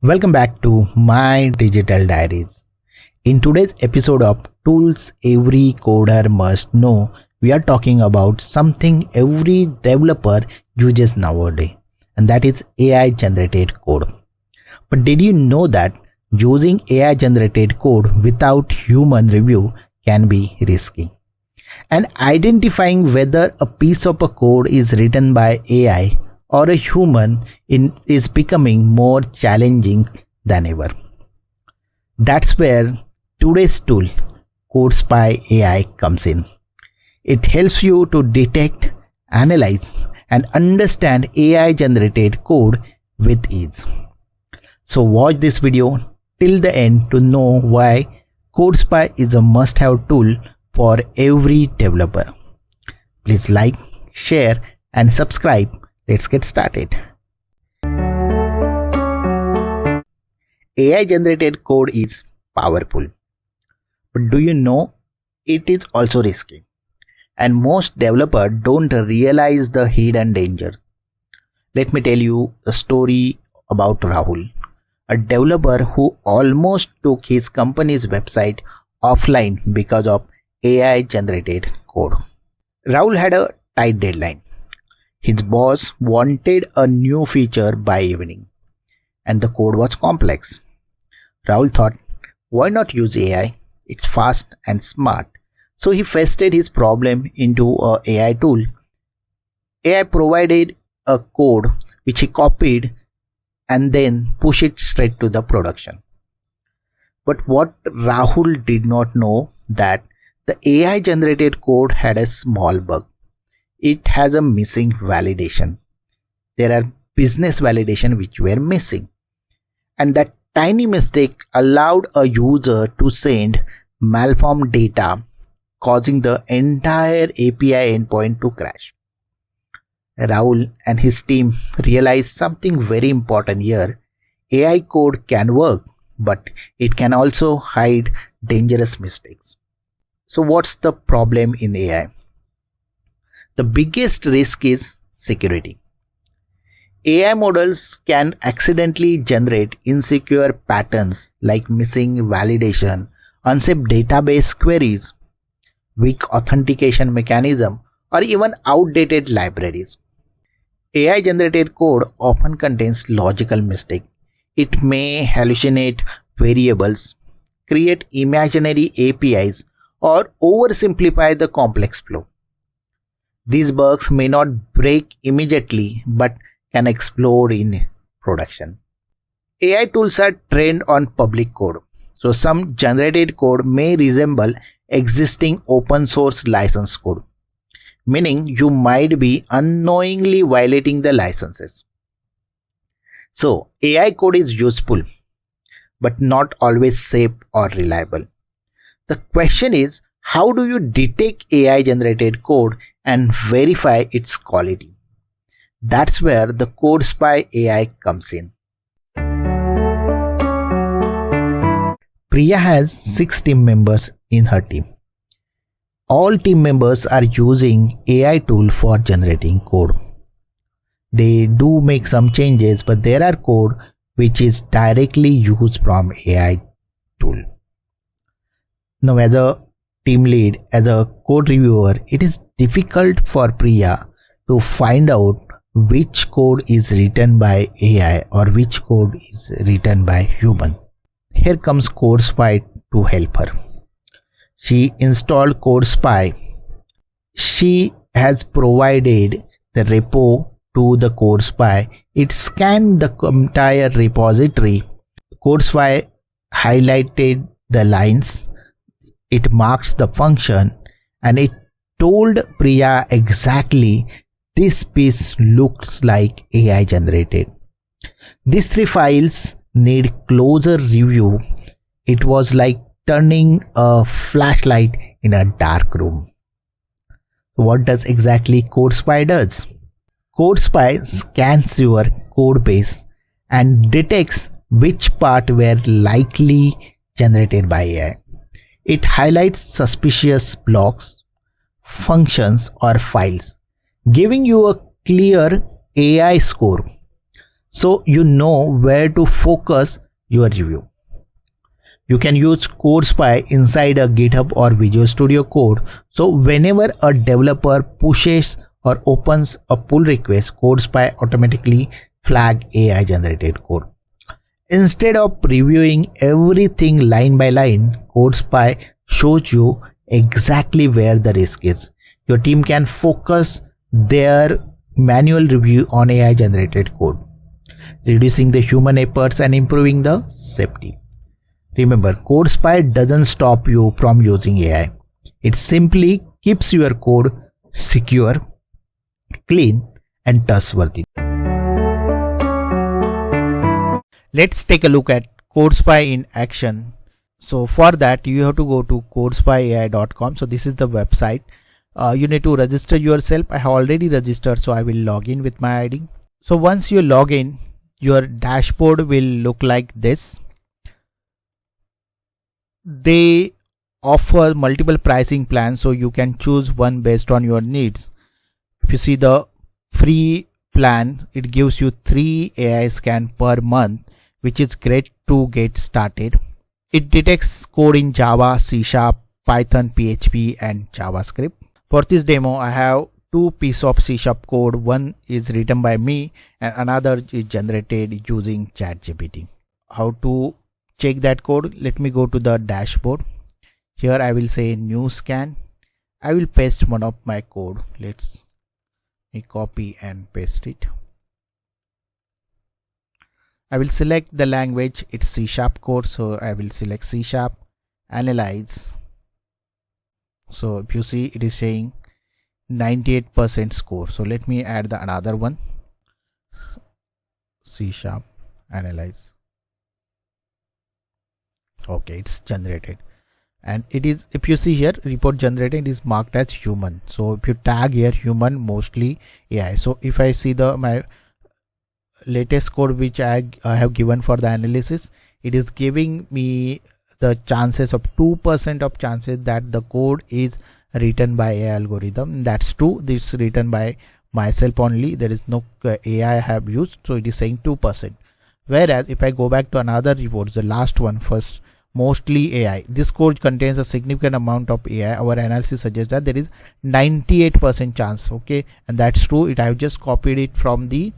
Welcome back to my digital diaries. In today's episode of Tools Every Coder Must Know, we are talking about something every developer uses nowadays, and that is AI generated code. But did you know that using AI generated code without human review can be risky? And identifying whether a piece of a code is written by AI or a human is becoming more challenging than ever. That's where today's tool, Codespy.ai, comes in. It helps you to detect, analyze, and understand AI generated code with ease. So watch this video till the end to know why Codespy is a must-have tool for every developer. Please like, share, and subscribe. Let's get started. AI generated code is powerful, but do you know it is also risky? And most developers don't realize the hidden danger. Let me tell you the story about Rahul, a developer who almost took his company's website offline because of AI generated code. Rahul had a tight deadline. His boss wanted a new feature by evening, and the code was complex. Rahul thought, why not use AI? It's fast and smart. So he pasted his problem into an AI tool. AI provided a code which he copied and then pushed it straight to the production. But what Rahul did not know that the AI generated code had a small bug. It has a missing validation. There are business validation which were missing. And that tiny mistake allowed a user to send malformed data, causing the entire API endpoint to crash. Rahul and his team realized something very important here. AI code can work, but it can also hide dangerous mistakes. So what's the problem in AI? The biggest risk is security. AI models can accidentally generate insecure patterns like missing validation, unsafe database queries, weak authentication mechanism, or even outdated libraries. AI generated code often contains logical mistakes. It may hallucinate variables, create imaginary APIs, or oversimplify the complex flow. These bugs may not break immediately but can explode in production. AI tools are trained on public code, so some generated code may resemble existing open source license code, meaning you might be unknowingly violating the licenses. So AI code is useful, but not always safe or reliable. The question is, how do you detect AI generated code and verify its quality? That's where the Codespy.ai comes in. Priya has 6 team members in her team. All team members are using AI tool for generating code. They do make some changes, but there are code which is directly used from AI tool. Now, as a team lead, as a code reviewer, it is difficult for Priya to find out which code is written by AI or which code is written by human. Here comes Codespy to help her. She installed Codespy. She has provided the repo to the Codespy. It scanned the entire repository. Codespy highlighted the lines. It marks the function and it told Priya exactly this piece looks like AI generated. These 3 files need closer review. It was like turning a flashlight in a dark room. What does exactly Codespy does? Codespy scans your code base and detects which part were likely generated by AI. It highlights suspicious blocks, functions, or files, giving you a clear AI score. so you know where to focus your review. You can use Codespy inside a GitHub or Visual Studio Code. So whenever a developer pushes or opens a pull request, Codespy automatically flag AI generated code. Instead of reviewing everything line by line, Codespy shows you exactly where the risk is. Your team can focus their manual review on AI generated code, reducing the human efforts and improving the safety. Remember, Codespy doesn't stop you from using AI. It simply keeps your code secure, clean, and trustworthy. Let's take a look at Codespy in action. So for that, you have to go to codespy.ai.com. So this is the website. You need to register yourself. I have already registered, so I will log in with my ID. So once you log in, your dashboard will look like this. They offer multiple pricing plans, so you can choose one based on your needs. If you see the free plan, it gives you 3 AI scan per month, which is great to get started. It detects code in Java, C#, Python, PHP, and JavaScript. For this demo, I have 2 pieces of C# code. One is written by me and another is generated using Chatgpt. How to check that code? Let me go to the dashboard. Here I will say new scan. I will paste one of my code. Let's copy and paste it. I will select the language. It's C# code, so I will select C#, analyze. So if you see, it is saying 98% score. So let me add the another one, C#, analyze. Okay, it's generated, and it is, if you see here, report generated is marked as human. So if you tag here human, mostly AI. So if I see my latest code which I have given for the analysis, it is giving me the chances of 2% of chances that the code is written by AI algorithm. That's true. This is written by myself only. There is no AI I have used, so it is saying 2%. Whereas if I go back to another report, the last one, first, mostly AI, this code contains a significant amount of AI. Our analysis suggests that there is 98% chance. Okay, and that's true. I have just copied it from the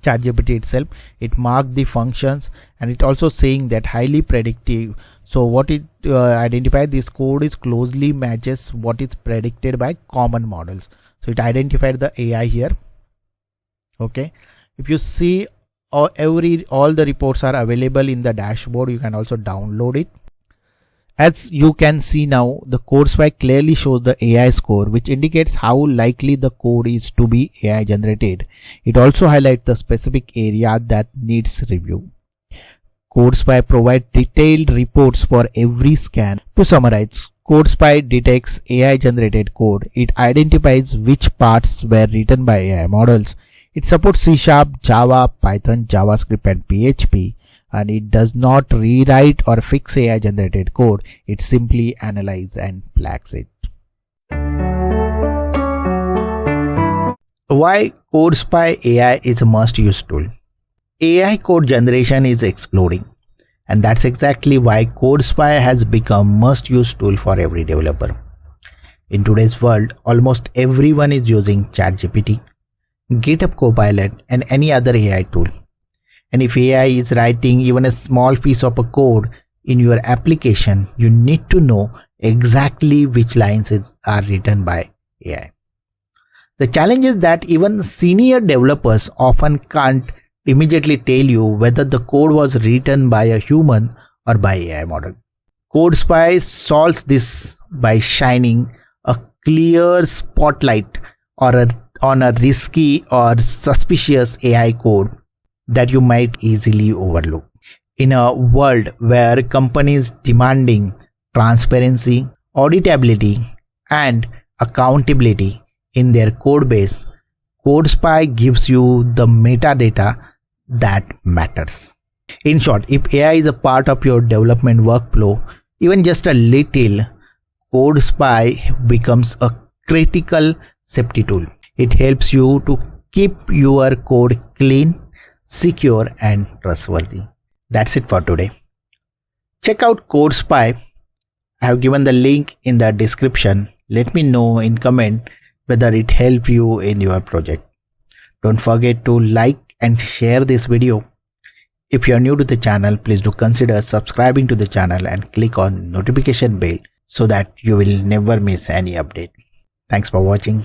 Chatgpt itself. It marked the functions, and it also saying that highly predictive. So what it identified, this code is closely matches what is predicted by common models. So it identified the AI here. Okay, if you see, all the reports are available in the dashboard. You can also download it. As you can see now, the Codespy clearly shows the AI score, which indicates how likely the code is to be AI generated. It also highlights the specific area that needs review. Codespy provides detailed reports for every scan. To summarize, Codespy detects AI generated code. It identifies which parts were written by AI models. It supports C#, Java, Python, JavaScript, and PHP. And it does not rewrite or fix AI generated code. It simply analyzes and flags it. Why Codespy AI is a must-use tool? AI code generation is exploding, and that's exactly why Codespy has become must-use tool for every developer. In today's world, almost everyone is using Chatgpt, GitHub Copilot, and any other AI tool. And if AI is writing even a small piece of a code in your application, you need to know exactly which lines are written by AI. The challenge is that even senior developers often can't immediately tell you whether the code was written by a human or by AI model. Codespy solves this by shining a clear spotlight on a risky or suspicious AI code that you might easily overlook. In a world where companies demanding transparency, auditability, and accountability in their code base, Codespy gives you the metadata that matters. In short, if AI is a part of your development workflow, even just a little, Codespy becomes a critical safety tool. It helps you to keep your code clean, secure and trustworthy. That's it for today. Check out Codespy. I have given the link in the description. Let me know in comment whether it helped you in your project. Don't forget to like and share this video. If you are new to the channel, please do consider subscribing to the channel and click on notification bell so that you will never miss any update. Thanks for watching.